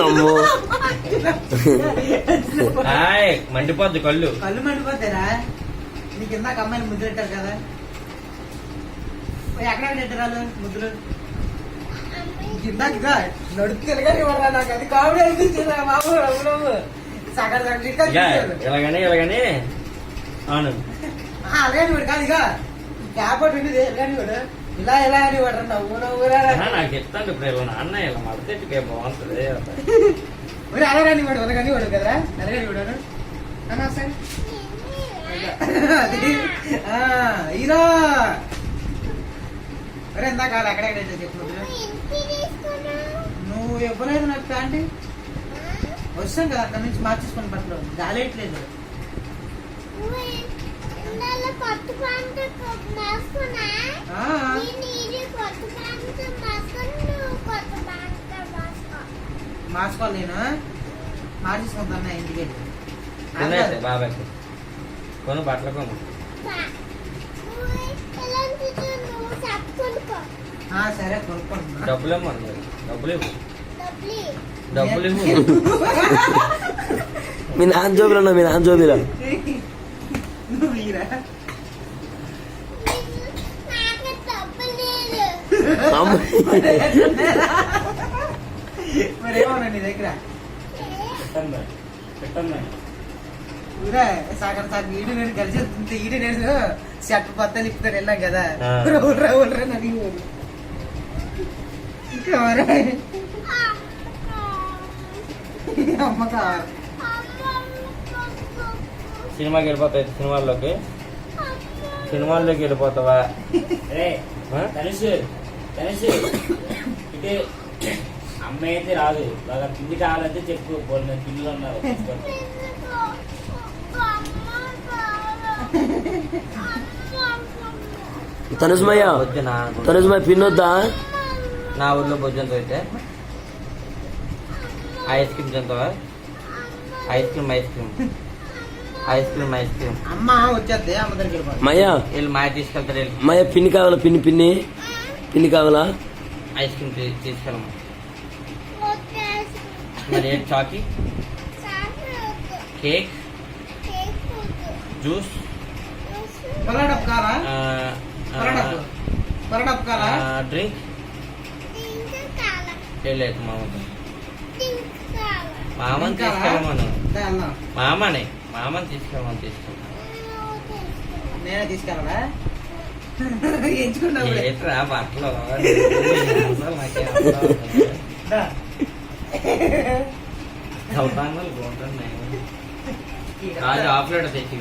అమ్మో మండిపోద్ది కళ్ళు మండిపోతారా? నీకు ఇందాక అమ్మాయిని ముద్దులు పెట్టారు కదా, ఎక్కడ పెట్టారు ముద్దులు? ఇందాక నడుపుకెళ్ళగానే ఇవ్వరా, నాకు అది కామెడీ అనిపించింది బాబు. సగం ఇలాగని అవును అలాగని వాడు కాదు, ఇక క్యాబట్ ఉండేది ఎలాగని వాడు ఇలా ఎలా అని వాడు నవ్వురా నాకు చెప్తాను. ఇప్పుడు ఇలా నాన్న ఇలా మడతెట్టుకే బాగుంటుంది. మరి అలాగని వాడు అలాగని వాడు కదరా, అలాగని వాడు అన్నా సార్ హీరో. అరే ఇందాక ఎక్కడెక్కడ చెప్పు, నువ్వు ఇవ్వలేదు నాకు ప్యాంట్. వస్తాం కదా అక్కడ నుంచి మార్చేసుకొని బట్టలు గాలేట్లేదు. మార్చుకోవాలి, నేను మార్చేసుకుంటాను ఇంటికి. బాబాయ్ కొను బట్టలు కొను. సరే కొనుక్కుంటున్నా. డబ్బులు ఇవ్వమన్నారు, డబ్బులు ఇవ్వు, డబ్బులు ఇవ్వు. మీ నాన్న జోబులు మీ నాన్న జోబిరా మరేమన్నా నీ దగ్గర సగం సగం ఈడు నేను కలిసి ఈడు నేను షర్ట్ పత్తాలు ఇప్పుతాను వెళ్ళాం కదా, రౌల్ నది అమ్మ కావాలి. సినిమాకి వెళ్ళిపోతాయి, సినిమాల్లోకి వెళ్ళిపోతావా? ఇటే అమ్మాయి అయితే రాదు, బాగా పిండి కావాలంటే చెప్పు, పిల్లలు ఉన్నారు. తనుసుమయ్య పిన్నొద్దా? నా ఊర్లో భోజనంతో అయితే ఐస్ క్రీమ్ తింటావా? ఐస్ క్రీమ్ అమ్మ వచ్చేద్ది, అమ్మ దగ్గరికి మయ్యా వీళ్ళు మాయ తీసుకెళ్తారు. మయ్య పిన్ని కావాలా? పిన్ని కావాలా? ఐస్ క్రీమ్ తీసుకెళ్ళమా? మరి చాకీ, కేక్, జ్యూస్, డ్రింక్ లేదు. మామని తీసుకెళ్ళమను, మామని తీసుకెళ్ళమని నేనే తీసుకెళ్ళడా? ఎంచుకున్నా ఏంట్రా బట్టలు చదువుతాను బాగుంటుంది. ఆఫ్లైట్ తెచ్చి